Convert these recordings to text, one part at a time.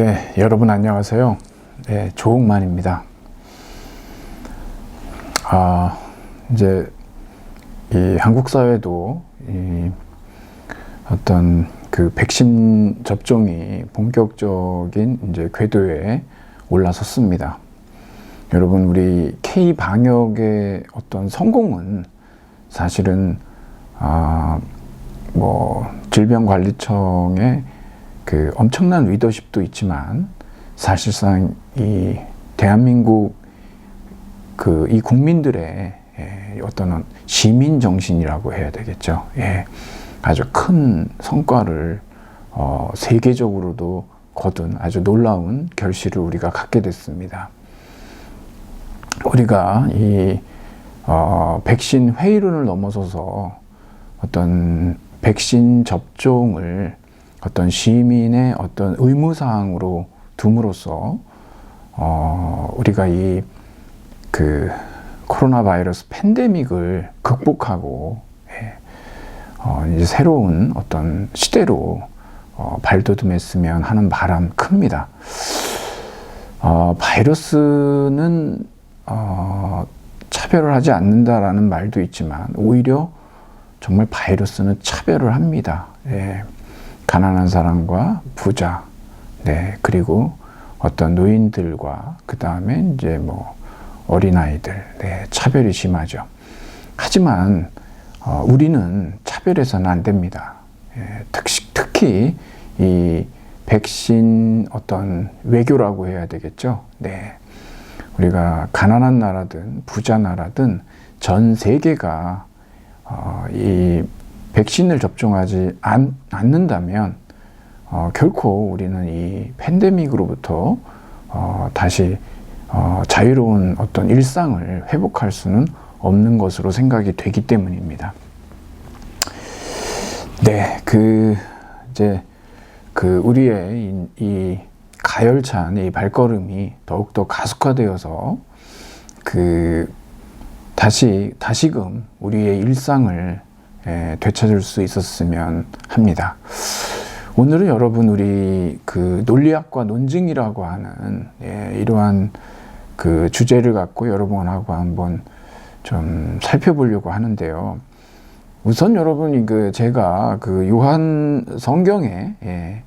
네, 여러분 안녕하세요. 네, 조홍만입니다. 이제 이 한국 사회도 어떤 그 백신 접종이 본격적인 이제 궤도에 올라섰습니다. 여러분, 우리 K 방역의 어떤 성공은 사실은 질병관리청의 그 엄청난 리더십도 있지만 사실상 이 대한민국 이 국민들의 어떤 시민 정신이라고 해야 되겠죠. 아주 큰 성과를 세계적으로도 거둔 아주 놀라운 결실을 우리가 갖게 됐습니다. 우리가 이 백신 회의론을 넘어서서 어떤 백신 접종을 어떤 시민의 어떤 의무사항으로 둠으로써 우리가 이 코로나 바이러스 팬데믹을 극복하고 이제 새로운 어떤 시대로 발돋움했으면 하는 바람 큽니다. 바이러스는 차별을 하지 않는다라는 말도 있지만 오히려 정말 바이러스는 차별을 합니다. 가난한 사람과 부자, 그리고 어떤 노인들과 그 다음에 이제 어린아이들, 차별이 심하죠. 하지만 우리는 차별해서는 안 됩니다. 특히 이 백신 어떤 외교라고 해야 되겠죠. 우리가 가난한 나라든 부자 나라든 전 세계가 이 백신을 접종하지 않는다면 결코 우리는 이 팬데믹으로부터 다시 자유로운 어떤 일상을 회복할 수는 없는 것으로 생각이 되기 때문입니다. 우리의 이 가열찬 이 발걸음이 더욱더 가속화되어서 다시금 우리의 일상을 되찾을 수 있었으면 합니다. 오늘은 여러분 우리 논리학과 논증이라고 하는 이러한 주제를 갖고 여러분하고 한번 좀 살펴보려고 하는데요. 우선 여러분 제가 요한 성경에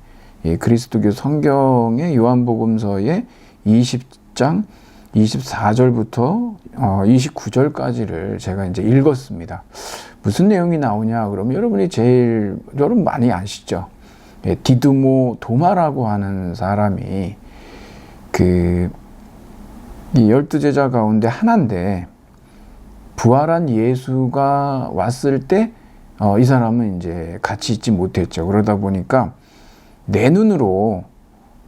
그리스도교 성경의 요한복음서의 20장 24절부터 29절까지를 제가 이제 읽었습니다. 무슨 내용이 나오냐 그러면 여러분 많이 아시죠? 디두모 도마라고 하는 사람이 이 12제자 가운데 하나인데 부활한 예수가 왔을 때 이 사람은 이제 같이 있지 못했죠. 그러다 보니까 내 눈으로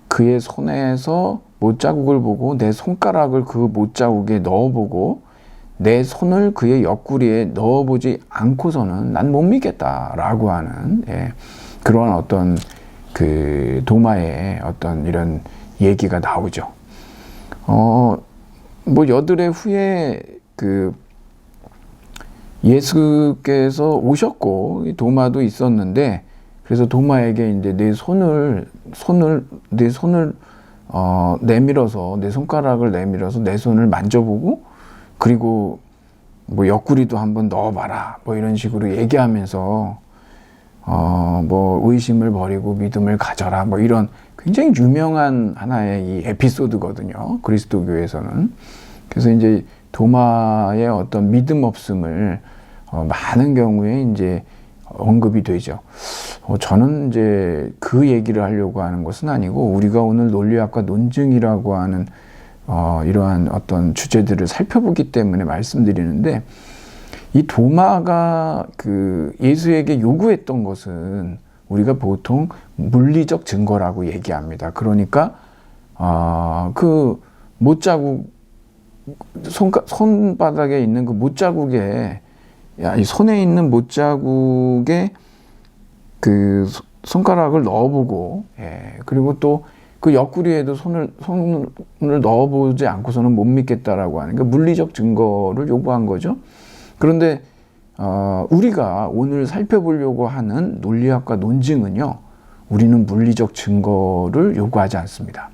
그의 손에서 못자국을 보고 내 손가락을 그 못자국에 넣어보고 내 손을 그의 옆구리에 넣어보지 않고서는 난 못 믿겠다라고 하는 그러한 어떤 도마의 어떤 이런 얘기가 나오죠. 여드레 후에 예수께서 오셨고 도마도 있었는데 그래서 도마에게 이제 내 손을 내밀어서 내 손가락을 내밀어서 내 손을 만져보고 그리고 옆구리도 한번 넣어봐라 이런 식으로 얘기하면서 의심을 버리고 믿음을 가져라 이런 굉장히 유명한 하나의 이 에피소드거든요. 그리스도교에서는. 그래서 이제 도마의 어떤 믿음 없음을 많은 경우에 이제 언급이 되죠. 저는 이제 그 얘기를 하려고 하는 것은 아니고 우리가 오늘 논리학과 논증이라고 하는 이러한 어떤 주제들을 살펴보기 때문에 말씀드리는데 이 도마가 예수에게 요구했던 것은 우리가 보통 물리적 증거라고 얘기합니다. 그러니까 못자국 손바닥에 있는 그 못자국에 이 손에 있는 못자국에 손가락을 넣어보고 그리고 또 그 옆구리에도 손을 넣어보지 않고서는 못 믿겠다라고 하는 물리적 증거를 요구한 거죠. 그런데 우리가 오늘 살펴보려고 하는 논리학과 논증은요, 우리는 물리적 증거를 요구하지 않습니다.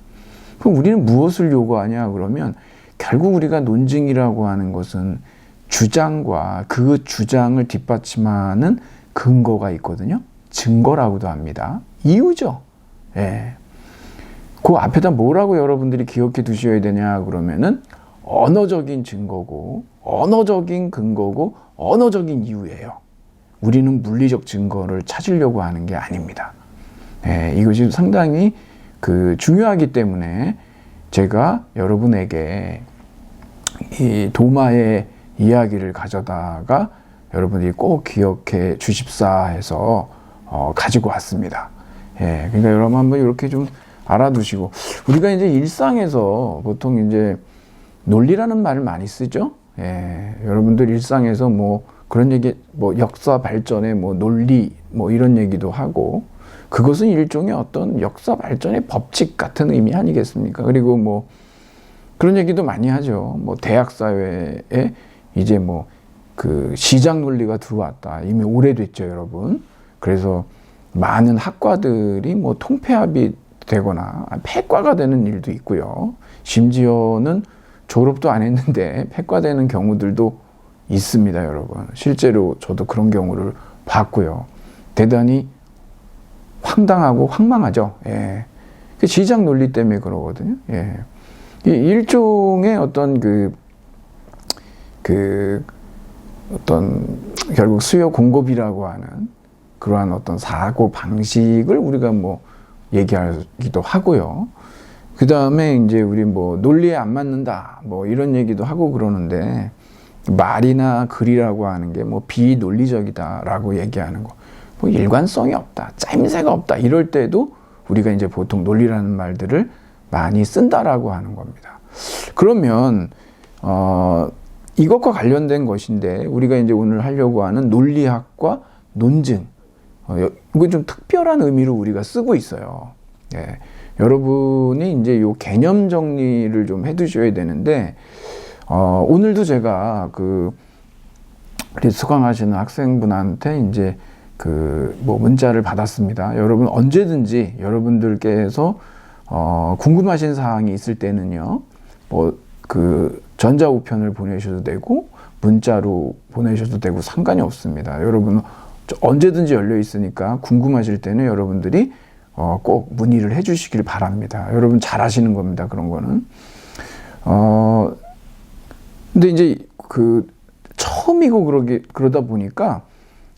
그럼 우리는 무엇을 요구하냐 그러면 결국 우리가 논증이라고 하는 것은 주장과 그 주장을 뒷받침하는 근거가 있거든요. 증거라고도 합니다. 이유죠. 예. 그 앞에다 뭐라고 여러분들이 기억해 두셔야 되냐 그러면은 언어적인 증거고 언어적인 근거고 언어적인 이유예요. 우리는 물리적 증거를 찾으려고 하는 게 아닙니다. 예, 이것이 상당히 중요하기 때문에 제가 여러분에게 이 도마의 이야기를 가져다가 여러분들이 꼭 기억해 주십사 해서 가지고 왔습니다. 예, 그러니까 여러분 한번 이렇게 좀 알아두시고, 우리가 이제 일상에서 보통 이제 논리라는 말을 많이 쓰죠. 예, 여러분들 일상에서 뭐 그런 얘기, 뭐 역사 발전의 뭐 논리 뭐 이런 얘기도 하고, 그것은 일종의 어떤 역사 발전의 법칙 같은 의미 아니겠습니까? 그리고 뭐 그런 얘기도 많이 하죠. 뭐 대학 사회에 이제 뭐 시장 논리가 들어왔다. 이미 오래됐죠, 여러분. 그래서 많은 학과들이 뭐 통폐합이 되거나 폐과가 되는 일도 있고요. 심지어는 졸업도 안 했는데 폐과되는 경우들도 있습니다, 여러분. 실제로 저도 그런 경우를 봤고요. 대단히 황당하고 황망하죠. 예. 그 시장 논리 때문에 그러거든요. 예. 이 일종의 어떤 어떤 결국 수요 공급이라고 하는 그러한 어떤 사고 방식을 우리가 뭐 얘기하기도 하고요. 그 다음에 이제 우리 뭐 논리에 안 맞는다 뭐 이런 얘기도 하고 그러는데, 말이나 글이라고 하는 게 뭐 비논리적이다라고 얘기하는 거, 뭐 일관성이 없다, 짜임새가 없다 이럴 때도 우리가 이제 보통 논리라는 말들을 많이 쓴다라고 하는 겁니다. 그러면 이것과 관련된 것인데, 우리가 이제 오늘 하려고 하는 논리학과 논증, 이건 좀 특별한 의미로 우리가 쓰고 있어요. 예. 여러분이 이제 요 개념 정리를 좀 해두셔야 되는데, 오늘도 제가 우리 수강하시는 학생분한테 이제 뭐 문자를 받았습니다. 여러분 언제든지 여러분들께서 궁금하신 사항이 있을 때는요, 뭐 전자우편을 보내셔도 되고 문자로 보내셔도 되고 상관이 없습니다. 여러분 언제든지 열려 있으니까 궁금하실 때는 여러분들이 꼭 문의를 해주시길 바랍니다. 여러분 잘 하시는 겁니다. 그런 거는. 근데 이제 처음이고 그러다 보니까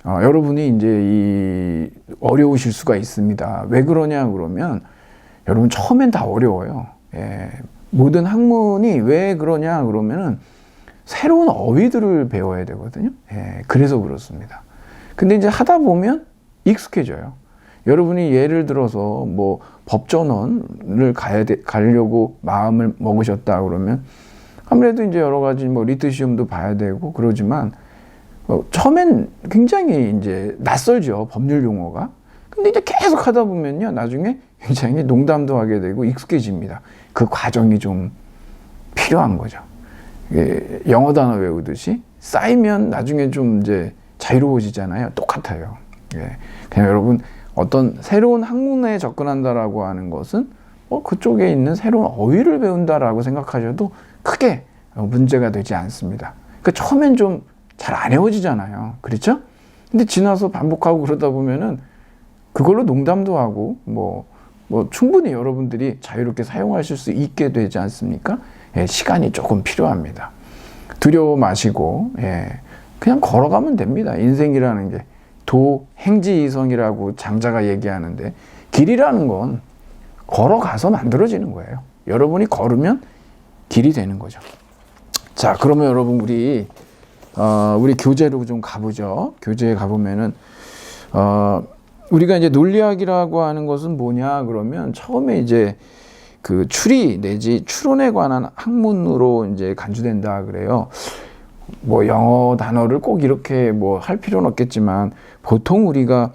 여러분이 이제 어려우실 수가 있습니다. 왜 그러냐 그러면, 여러분 처음엔 다 어려워요. 예. 모든 학문이 왜 그러냐 그러면은 새로운 어휘들을 배워야 되거든요. 예. 그래서 그렇습니다. 근데 이제 하다 보면 익숙해져요. 여러분이 예를 들어서 뭐 법전원을 가려고 마음을 먹으셨다 그러면 아무래도 이제 여러 가지 뭐 리트 시험도 봐야 되고 그러지만 처음엔 굉장히 이제 낯설죠, 법률 용어가. 근데 이제 계속 하다 보면요, 나중에 굉장히 농담도 하게 되고 익숙해집니다. 그 과정이 좀 필요한 거죠. 영어 단어 외우듯이 쌓이면 나중에 좀 이제 자유로워지잖아요. 똑같아요. 그냥 여러분 어떤 새로운 학문에 접근한다라고 하는 것은 그쪽에 있는 새로운 어휘를 배운다라고 생각하셔도 크게 문제가 되지 않습니다. 그러니까 처음엔 좀 잘 안 외워지잖아요. 그렇죠? 근데 지나서 반복하고 그러다 보면은 그걸로 농담도 하고 뭐 충분히 여러분들이 자유롭게 사용하실 수 있게 되지 않습니까? 예, 시간이 조금 필요합니다. 두려워 마시고, 예, 그냥 걸어가면 됩니다. 인생이라는 게 도행지이성이라고 장자가 얘기하는데, 길이라는 건 걸어가서 만들어지는 거예요. 여러분이 걸으면 길이 되는 거죠. 자, 그러면 여러분 우리 교재로 좀 가보죠. 교재에 가보면은 우리가 이제 논리학이라고 하는 것은 뭐냐 그러면, 처음에 이제 추리 내지 추론에 관한 학문으로 이제 간주된다 그래요. 뭐 영어 단어를 꼭 이렇게 뭐 할 필요는 없겠지만, 보통 우리가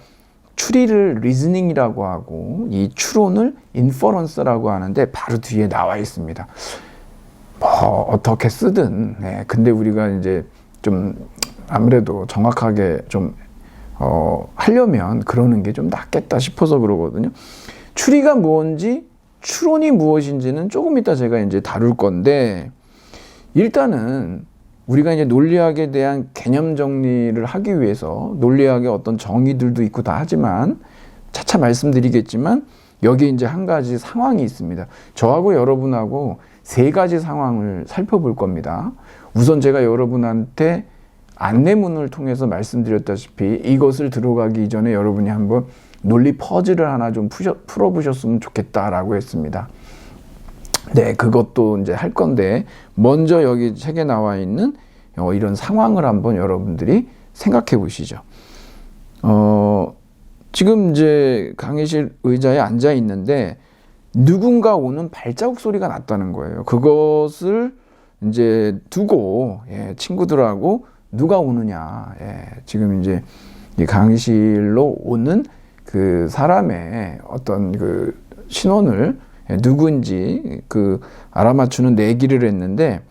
추리를 리즈닝이라고 하고 이 추론을 인퍼런스라고 하는데 바로 뒤에 나와 있습니다. 뭐 어떻게 쓰든, 네. 근데 우리가 이제 좀 아무래도 정확하게 좀 하려면 그러는 게 좀 낫겠다 싶어서 그러거든요. 추리가 뭔지, 추론이 무엇인지는 조금 이따 제가 이제 다룰 건데, 일단은 우리가 이제 논리학에 대한 개념 정리를 하기 위해서 논리학의 어떤 정의들도 있고 다 하지만, 차차 말씀드리겠지만, 여기 이제 한 가지 상황이 있습니다. 저하고 여러분하고 세 가지 상황을 살펴볼 겁니다. 우선 제가 여러분한테 안내문을 통해서 말씀드렸다시피 이것을 들어가기 이전에 여러분이 한번 논리 퍼즐을 하나 좀 풀어보셨으면 좋겠다라고 했습니다. 네, 그것도 이제 할 건데, 먼저 여기 책에 나와 있는 이런 상황을 한번 여러분들이 생각해 보시죠. 지금 이제 강의실 의자에 앉아 있는데 누군가 오는 발자국 소리가 났다는 거예요. 그것을 이제 두고 친구들하고 누가 오느냐, 지금 이제 강의실로 오는 그 사람의 어떤 그 신원을 누구인지 그 알아맞추는 내기를 했는데,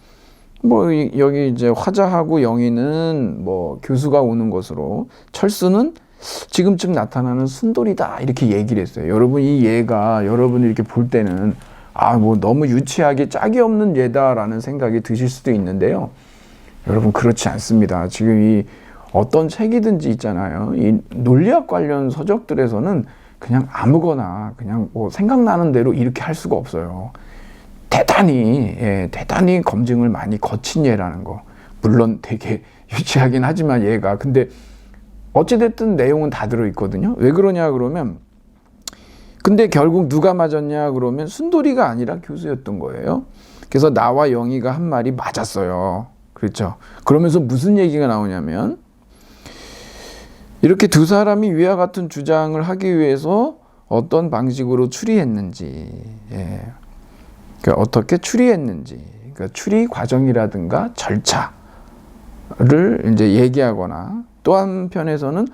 뭐 여기 이제 화자하고 영희는 뭐 교수가 오는 것으로, 철수는 지금쯤 나타나는 순돌이다 이렇게 얘기를 했어요. 여러분, 이 예가 여러분이 이렇게 볼 때는 뭐 너무 유치하게 짝이 없는 예다라는 생각이 드실 수도 있는데요. 여러분, 그렇지 않습니다. 지금 이 어떤 책이든지 있잖아요. 이 논리학 관련 서적들에서는 그냥 아무거나 그냥 뭐 생각나는 대로 이렇게 할 수가 없어요. 대단히 검증을 많이 거친 예라는 거. 물론 되게 유치하긴 하지만 얘가, 근데 어찌됐든 내용은 다 들어있거든요. 왜 그러냐 그러면, 근데 결국 누가 맞았냐 그러면 순돌이가 아니라 교수였던 거예요. 그래서 나와 영희가 한 말이 맞았어요. 그렇죠. 그러면서 무슨 얘기가 나오냐면, 이렇게 두 사람이 위와 같은 주장을 하기 위해서 어떤 방식으로 추리했는지, 그러니까 어떻게 추리했는지, 그러니까 추리 과정이라든가 절차를 이제 얘기하거나, 또 한편에서는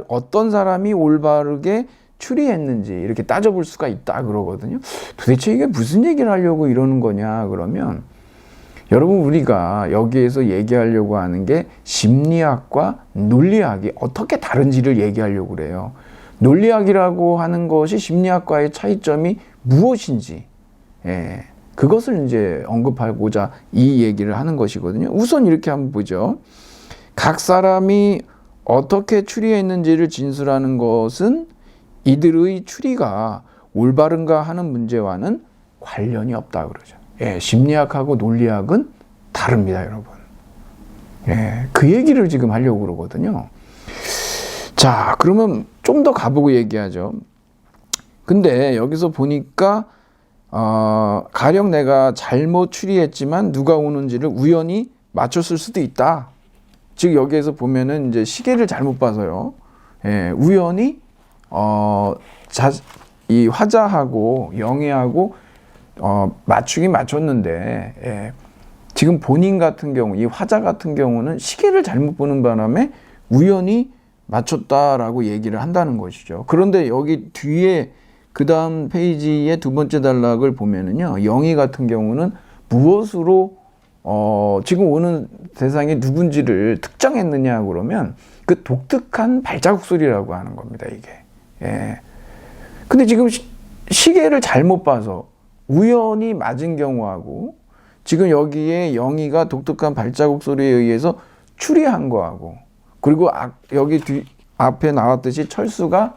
어떤 사람이 올바르게 추리했는지 이렇게 따져볼 수가 있다 그러거든요. 도대체 이게 무슨 얘기를 하려고 이러는 거냐 그러면, 여러분, 우리가 여기에서 얘기하려고 하는 게 심리학과 논리학이 어떻게 다른지를 얘기하려고 그래요. 논리학이라고 하는 것이 심리학과의 차이점이 무엇인지, 그것을 이제 언급하고자 이 얘기를 하는 것이거든요. 우선 이렇게 한번 보죠. 각 사람이 어떻게 추리했는지를 진술하는 것은 이들의 추리가 올바른가 하는 문제와는 관련이 없다 그러죠. 심리학하고 논리학은 다릅니다, 여러분. 그 얘기를 지금 하려고 그러거든요. 자, 그러면 좀 더 가보고 얘기하죠. 근데 여기서 보니까 가령 내가 잘못 추리했지만 누가 오는지를 우연히 맞췄을 수도 있다. 즉 여기에서 보면은 이제 시계를 잘못 봐서요. 우연히 이 화자하고 영희하고 맞추긴 맞췄는데, 지금 본인 같은 경우, 이 화자 같은 경우는 시계를 잘못 보는 바람에 우연히 맞췄다라고 얘기를 한다는 것이죠. 그런데 여기 뒤에 그 다음 페이지의 두 번째 단락을 보면은요, 영희 같은 경우는 무엇으로 지금 오는 대상이 누군지를 특정했느냐 그러면 그 독특한 발자국 소리라고 하는 겁니다, 이게. 근데 지금 시계를 잘못 봐서 우연히 맞은 경우하고, 지금 여기에 영희가 독특한 발자국 소리에 의해서 추리한 거하고, 그리고 여기 앞에 나왔듯이 철수가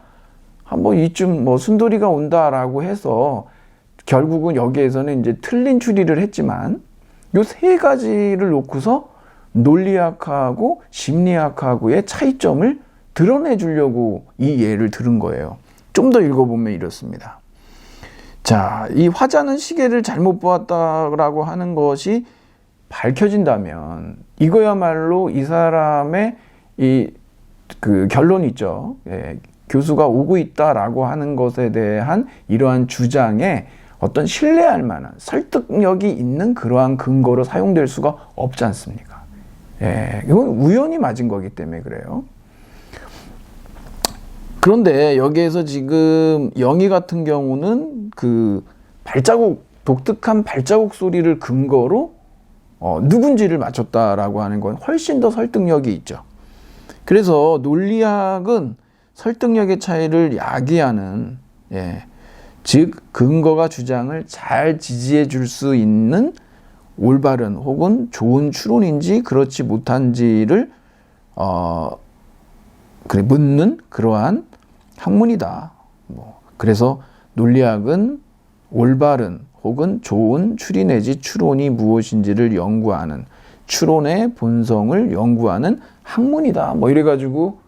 한번 이쯤 뭐 순돌이가 온다라고 해서 결국은 여기에서는 이제 틀린 추리를 했지만, 요 세 가지를 놓고서 논리학하고 심리학하고의 차이점을 드러내 주려고 이 예를 들은 거예요. 좀 더 읽어보면 이렇습니다. 자, 이 화자는 시계를 잘못 보았다라고 하는 것이 밝혀진다면, 이거야말로 이 사람의 그 결론이 있죠. 교수가 오고 있다라고 하는 것에 대한 이러한 주장에 어떤 신뢰할 만한 설득력이 있는 그러한 근거로 사용될 수가 없지 않습니까? 이건 우연히 맞은 거기 때문에 그래요. 그런데 여기에서 지금 영희 같은 경우는 그 독특한 발자국 소리를 근거로 누군지를 맞췄다라고 하는 건 훨씬 더 설득력이 있죠. 그래서 논리학은 설득력의 차이를 야기하는, 즉 근거가 주장을 잘 지지해 줄 수 있는 올바른 혹은 좋은 추론인지 그렇지 못한지를 묻는 그러한 학문이다. 그래서 논리학은 올바른 혹은 좋은 추리 내지 추론이 무엇인지를 연구하는, 추론의 본성을 연구하는 학문이다. 이래가지고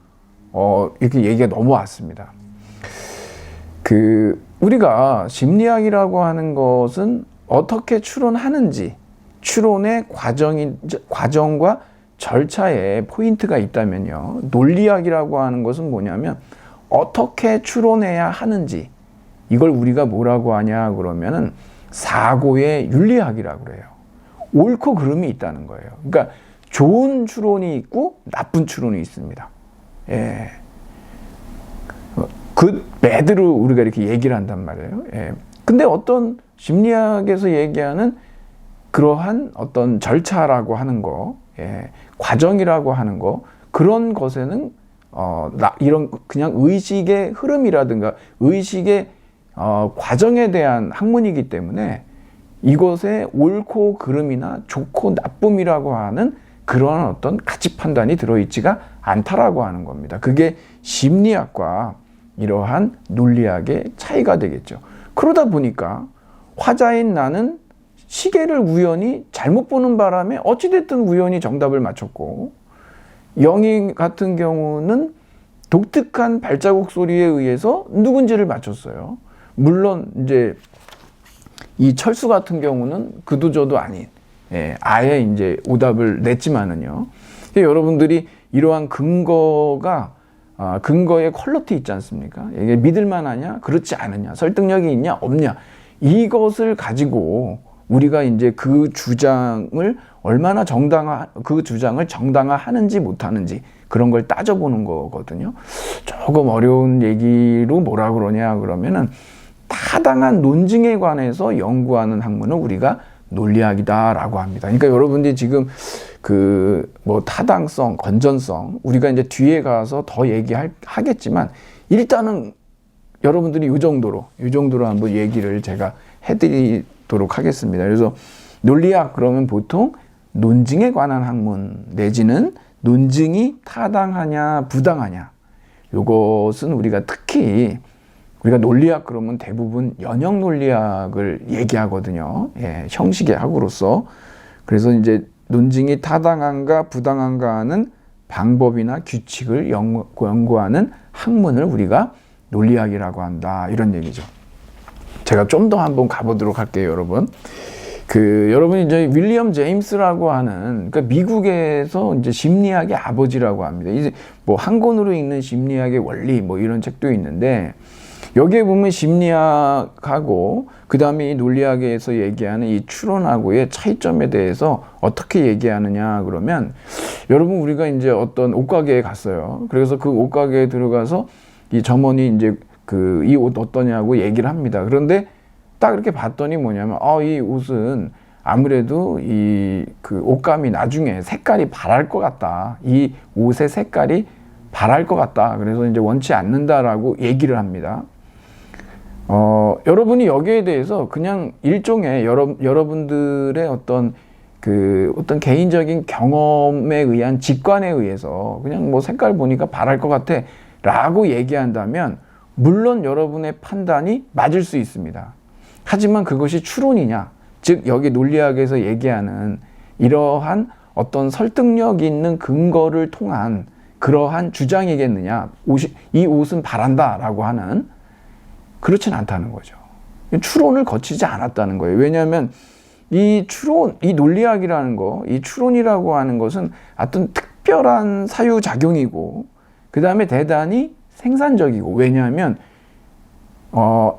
이렇게 얘기가 넘어왔습니다. 우리가 심리학이라고 하는 것은 어떻게 추론하는지, 추론의 과정과 절차에 포인트가 있다면요, 논리학이라고 하는 것은 뭐냐면 어떻게 추론해야 하는지, 이걸 우리가 뭐라고 하냐 그러면은 사고의 윤리학이라고 그래요. 옳고 그름이 있다는 거예요. 그러니까 좋은 추론이 있고 나쁜 추론이 있습니다. 그 배드로 우리가 이렇게 얘기를 한단 말이에요. 근데 어떤 심리학에서 얘기하는 그러한 어떤 절차라고 하는 거, 과정이라고 하는 거, 그런 것에는 이런 그냥 의식의 흐름이라든가 의식의 과정에 대한 학문이기 때문에 이것에 옳고 그름이나 좋고 나쁨이라고 하는 그러한 어떤 가치 판단이 들어있지가 않다라고 하는 겁니다. 그게 심리학과 이러한 논리학의 차이가 되겠죠. 그러다 보니까 화자인 나는 시계를 우연히 잘못 보는 바람에 어찌됐든 우연히 정답을 맞췄고, 영희 같은 경우는 독특한 발자국 소리에 의해서 누군지를 맞췄어요. 물론 이제 이 철수 같은 경우는 그도저도 아닌, 아예 이제 오답을 냈지만은요. 여러분들이 이러한 근거의 퀄리티 있지 않습니까? 이게 믿을만하냐, 그렇지 않느냐, 설득력이 있냐, 없냐, 이것을 가지고 우리가 이제 그 주장을 얼마나 그 주장을 정당화하는지 못하는지 그런 걸 따져보는 거거든요. 조금 어려운 얘기로 뭐라 그러냐 그러면은 타당한 논증에 관해서 연구하는 학문을 우리가 논리학이다라고 합니다. 그러니까 여러분들이 지금 타당성, 건전성, 우리가 이제 뒤에 가서 더 얘기하겠지만 일단은 여러분들이 이 정도로 한번 얘기를 제가 해드리도록 하겠습니다. 그래서 논리학 그러면 보통 논증에 관한 학문 내지는 논증이 타당하냐 부당하냐, 이것은 우리가 논리학 그러면 대부분 연역 논리학을 얘기하거든요. 형식의 학으로서. 그래서 이제 논증이 타당한가 부당한가는 방법이나 규칙을 연구하는 학문을 우리가 논리학이라고 한다, 이런 얘기죠. 제가 좀 더 한번 가보도록 할게요, 여러분. 여러분이 이제 윌리엄 제임스라고 하는, 그러니까 미국에서 이제 심리학의 아버지라고 합니다. 이제 한 권으로 읽는 심리학의 원리 이런 책도 있는데, 여기에 보면 심리학하고 그 다음에 이 논리학에서 얘기하는 이 추론하고의 차이점에 대해서 어떻게 얘기하느냐 그러면, 여러분 우리가 이제 어떤 옷가게에 갔어요. 그래서 그 옷가게에 들어가서 이 점원이 이제 이 옷 어떠냐고 얘기를 합니다. 그런데 딱 이렇게 봤더니 뭐냐면 이 옷은 아무래도 그 옷감이 나중에 색깔이 바랄 것 같다. 이 옷의 색깔이 바랄 것 같다. 그래서 이제 원치 않는다라고 얘기를 합니다. 여러분이 여기에 대해서 그냥 일종의 여러분들의 어떤 개인적인 경험에 의한 직관에 의해서 그냥 색깔 보니까 바랄 것 같아 라고 얘기한다면 물론 여러분의 판단이 맞을 수 있습니다. 하지만 그것이 추론이냐, 즉 여기 논리학에서 얘기하는 이러한 어떤 설득력 있는 근거를 통한 그러한 주장이겠느냐, 이 옷은 바란다 라고 하는, 그렇진 않다는 거죠. 추론을 거치지 않았다는 거예요. 왜냐하면 이 논리학이라는 이 추론이라고 하는 것은 어떤 특별한 사유작용이고, 그 다음에 대단히 생산적이고, 왜냐하면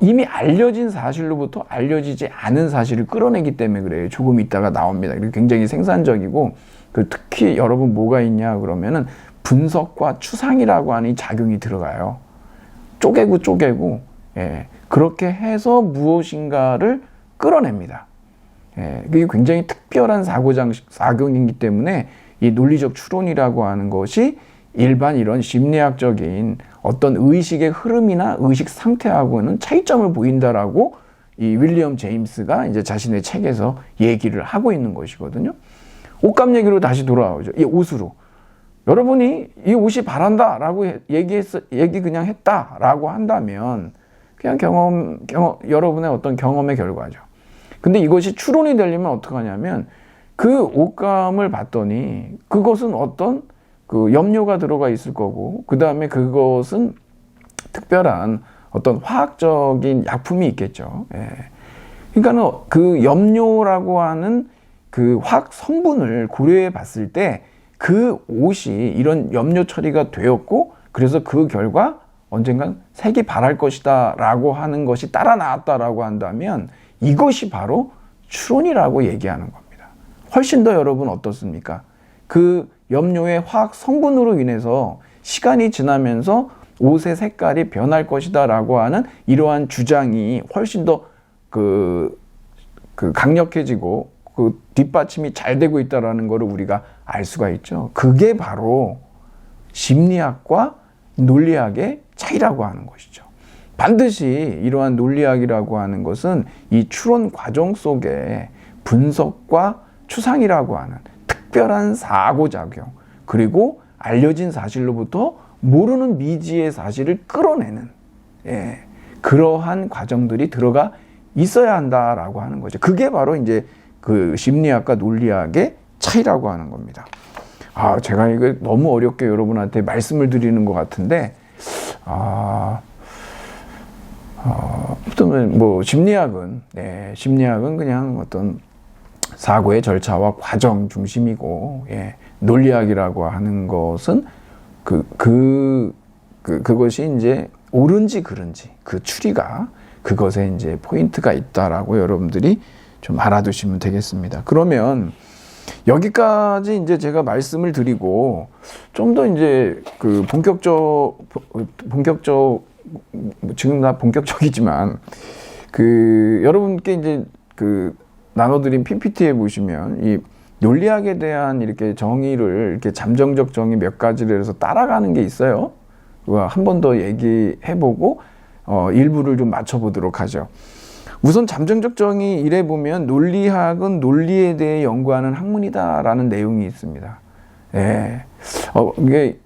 이미 알려진 사실로부터 알려지지 않은 사실을 끌어내기 때문에 그래요. 조금 있다가 나옵니다. 굉장히 생산적이고, 특히 여러분 뭐가 있냐 그러면은 분석과 추상이라고 하는 이 작용이 들어가요. 쪼개고 그렇게 해서 무엇인가를 끌어냅니다. 그게 굉장히 특별한 사고작용이기 때문에 이 논리적 추론이라고 하는 것이 일반 이런 심리학적인 어떤 의식의 흐름이나 의식 상태하고는 차이점을 보인다라고 이 윌리엄 제임스가 이제 자신의 책에서 얘기를 하고 있는 것이거든요. 옷감 얘기로 다시 돌아오죠. 이 옷으로. 여러분이 이 옷이 바란다라고 얘기 그냥 했다라고 한다면 그냥 여러분의 어떤 경험의 결과죠. 근데 이것이 추론이 되려면 어떡하냐면 그 옷감을 봤더니 그것은 어떤 그 염료가 들어가 있을 거고, 그 다음에 그것은 특별한 어떤 화학적인 약품이 있겠죠. 예. 그러니까는 그 염료라고 하는 그 화학 성분을 고려해 봤을 때 그 옷이 이런 염료 처리가 되었고, 그래서 그 결과 언젠간 색이 바랄 것이다 라고 하는 것이 따라 나왔다라고 한다면 이것이 바로 추론이라고 얘기하는 겁니다. 훨씬 더 여러분 어떻습니까? 그 염료의 화학 성분으로 인해서 시간이 지나면서 옷의 색깔이 변할 것이다 라고 하는 이러한 주장이 훨씬 더 강력해지고 그 뒷받침이 잘 되고 있다라는 것을 우리가 알 수가 있죠. 그게 바로 심리학과 논리학의 차이라고 하는 것이죠. 반드시 이러한 논리학이라고 하는 것은 이 추론 과정 속에 분석과 추상이라고 하는 특별한 사고작용, 그리고 알려진 사실로부터 모르는 미지의 사실을 끌어내는 그러한 과정들이 들어가 있어야 한다라고 하는 거죠. 그게 바로 이제 그 심리학과 논리학의 차이라고 하는 겁니다. 제가 이거 너무 어렵게 여러분한테 말씀을 드리는 것 같은데, 뭐 심리학은 그냥 어떤 사고의 절차와 과정 중심이고, 논리학이라고 하는 것은 그것이 이제 옳은지 그른지 그 추리가 그것에 이제 포인트가 있다라고 여러분들이 좀 알아두시면 되겠습니다. 그러면 여기까지 이제 제가 말씀을 드리고 좀 더 이제 지금 다 본격적이지만 여러분께 이제 나눠드린 PPT에 보시면 이 논리학에 대한 이렇게 정의를 이렇게 잠정적 정의 몇 가지를 해서 따라가는 게 있어요. 한 번 더 얘기해보고 일부를 좀 맞춰보도록 하죠. 우선 잠정적 정의 1에 보면 논리학은 논리에 대해 연구하는 학문이다라는 내용이 있습니다.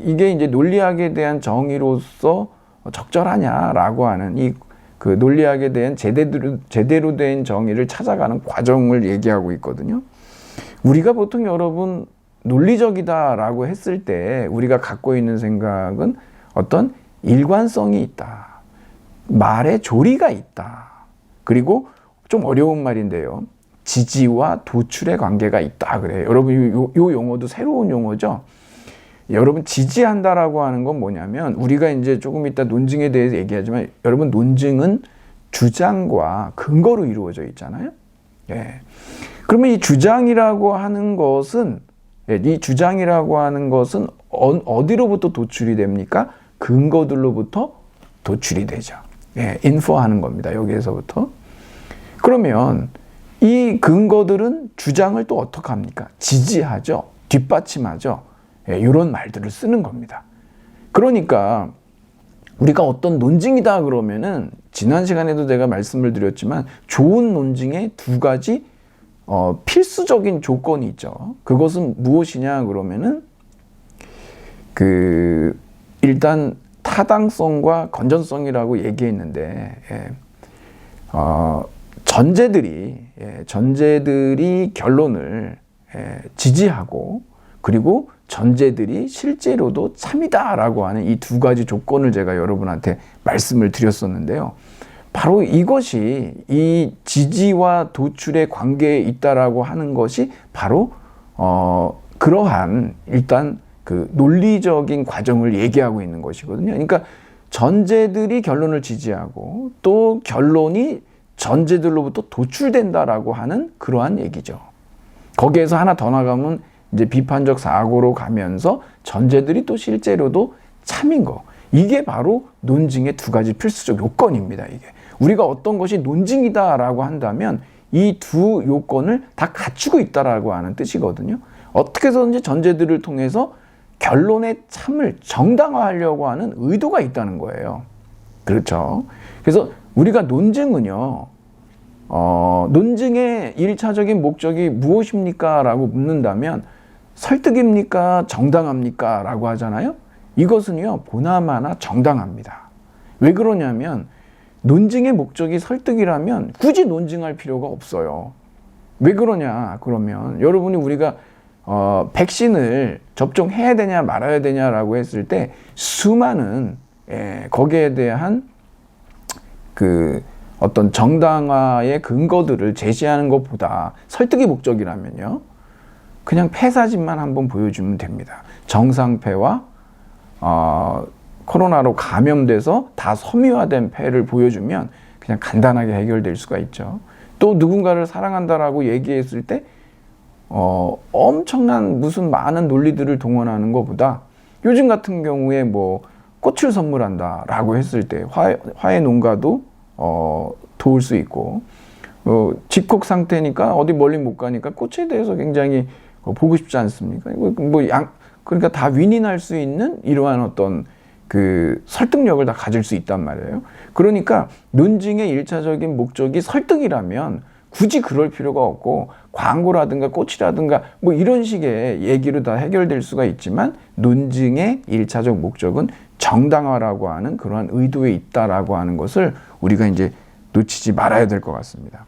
이게 이제 논리학에 대한 정의로서 적절하냐라고 하는 그 논리학에 대한 제대로 된 정의를 찾아가는 과정을 얘기하고 있거든요. 우리가 보통 여러분 논리적이다라고 했을 때 우리가 갖고 있는 생각은 어떤 일관성이 있다, 말에 조리가 있다, 그리고 좀 어려운 말인데요, 지지와 도출의 관계가 있다 그래요. 여러분 요 용어도 새로운 용어죠. 여러분 지지한다라고 하는 건 뭐냐면, 우리가 이제 조금 이따 논증에 대해서 얘기하지만 여러분 논증은 주장과 근거로 이루어져 있잖아요. 그러면 이 주장이라고 하는 것은 어디로부터 도출이 됩니까? 근거들로부터 도출이 되죠. 인퍼하는 겁니다. 여기에서부터. 그러면 이 근거들은 주장을 또 어떻게 합니까? 지지하죠. 뒷받침하죠. 이런 말들을 쓰는 겁니다. 그러니까 우리가 어떤 논증이다 그러면은, 지난 시간에도 제가 말씀을 드렸지만 좋은 논증에 두 가지 필수적인 조건이 있죠. 그것은 무엇이냐 그러면은 일단 타당성과 건전성이라고 얘기했는데, 전제들이 결론을 지지하고, 그리고 전제들이 실제로도 참이다라고 하는 이 두 가지 조건을 제가 여러분한테 말씀을 드렸었는데요. 바로 이것이 이 지지와 도출의 관계에 있다라고 하는 것이 바로 그러한 일단 논리적인 과정을 얘기하고 있는 것이거든요. 그러니까 전제들이 결론을 지지하고 또 결론이 전제들로부터 도출된다라고 하는 그러한 얘기죠. 거기에서 하나 더 나가면 이제 비판적 사고로 가면서 전제들이 또 실제로도 참인 거. 이게 바로 논증의 두 가지 필수적 요건입니다. 이게 우리가 어떤 것이 논증이다라고 한다면 이 두 요건을 다 갖추고 있다라고 하는 뜻이거든요. 어떻게 해서든지 전제들을 통해서 결론의 참을 정당화하려고 하는 의도가 있다는 거예요. 그렇죠. 그래서 우리가 논증은요, 논증의 1차적인 목적이 무엇입니까? 라고 묻는다면 설득입니까? 정당합니까? 라고 하잖아요. 이것은요, 보나마나 정당합니다. 왜 그러냐면 논증의 목적이 설득이라면 굳이 논증할 필요가 없어요. 왜 그러냐? 그러면 여러분이 우리가 백신을 접종해야 되냐 말아야 되냐라고 했을 때 수많은 거기에 대한 그 어떤 정당화의 근거들을 제시하는 것보다 설득이 목적이라면요, 그냥 폐사진만 한번 보여주면 됩니다. 정상폐와 코로나로 감염돼서 다 섬유화된 폐를 보여주면 그냥 간단하게 해결될 수가 있죠. 또 누군가를 사랑한다라고 얘기했을 때 엄청난 무슨 많은 논리들을 동원하는 것보다 요즘 같은 경우에 뭐 꽃을 선물한다라고 했을 때 화해 농가도 도울 수 있고, 집콕 상태니까 어디 멀리 못 가니까 꽃에 대해서 굉장히 보고 싶지 않습니까? 그러니까 다 윈윈할 수 있는 이러한 어떤 그 설득력을 다 가질 수 있단 말이에요. 그러니까 논증의 1차적인 목적이 설득이라면 굳이 그럴 필요가 없고 광고라든가 꽃이라든가 뭐 이런 식의 얘기로 다 해결될 수가 있지만, 논증의 1차적 목적은 정당화라고 하는 그러한 의도에 있다라고 하는 것을 우리가 이제 놓치지 말아야 될 것 같습니다.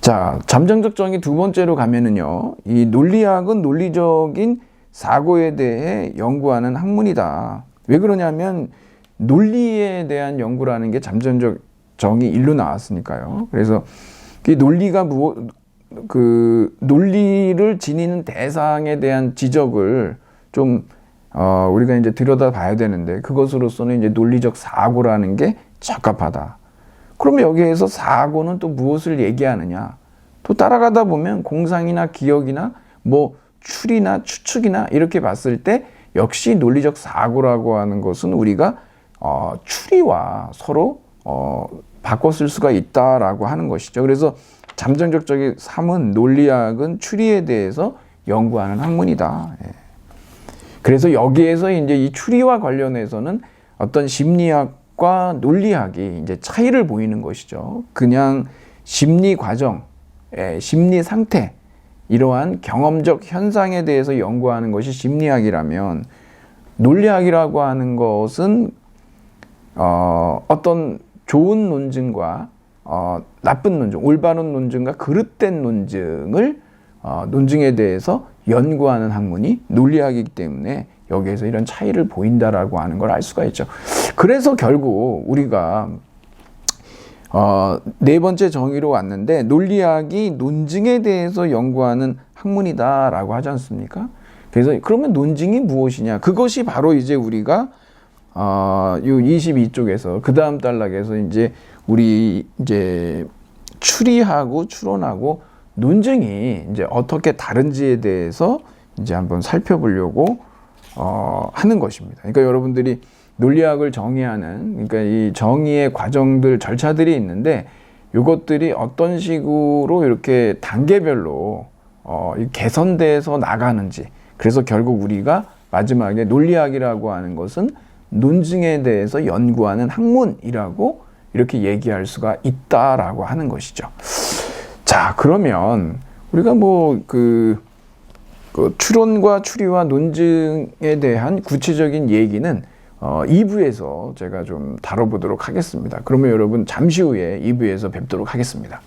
자, 잠정적 정의 두 번째로 가면은요, 이 논리학은 논리적인 사고에 대해 연구하는 학문이다. 왜 그러냐면 논리에 대한 연구라는 게 잠정적 정의 1로 나왔으니까요. 그래서 이 논리가 논리를 지니는 대상에 대한 지적을 좀 우리가 이제 들여다봐야 되는데, 그것으로서는 이제 논리적 사고라는 게 적합하다. 그러면 여기에서 사고는 또 무엇을 얘기하느냐? 또 따라가다 보면 공상이나 기억이나 뭐 추리나 추측이나 이렇게 봤을 때 역시 논리적 사고라고 하는 것은 우리가 추리와 서로 바꿔 쓸 수가 있다라고 하는 것이죠. 그래서 잠정적 정의 3은 논리학은 추리에 대해서 연구하는 학문이다. 예. 그래서 여기에서 이제 이 추리와 관련해서는 어떤 심리학과 논리학이 이제 차이를 보이는 것이죠. 그냥 심리 과정, 심리 상태, 이러한 경험적 현상에 대해서 연구하는 것이 심리학이라면, 논리학이라고 하는 것은 어떤 좋은 논증과 나쁜 논증, 올바른 논증과 그릇된 논증을 논증에 대해서 연구하는 학문이 논리학이기 때문에 여기에서 이런 차이를 보인다라고 하는 걸 알 수가 있죠. 그래서 결국 우리가 네 번째 정의로 왔는데, 논리학이 논증에 대해서 연구하는 학문이다라고 하지 않습니까? 그래서 그러면 논증이 무엇이냐? 그것이 바로 이제 우리가 요 22쪽에서 그 다음 단락에서 이제 우리 이제 추리하고 추론하고 논증이 이제 어떻게 다른지에 대해서 이제 한번 살펴보려고 하는 것입니다. 그러니까 여러분들이 논리학을 정의하는, 그러니까 이 정의의 과정들, 절차들이 있는데 이것들이 어떤 식으로 이렇게 단계별로 개선돼서 나가는지, 그래서 결국 우리가 마지막에 논리학이라고 하는 것은 논증에 대해서 연구하는 학문이라고 이렇게 얘기할 수가 있다라고 하는 것이죠. 자, 그러면 우리가 그 추론과 추리와 논증에 대한 구체적인 얘기는 2부에서 제가 좀 다뤄보도록 하겠습니다. 그러면 여러분 잠시 후에 2부에서 뵙도록 하겠습니다.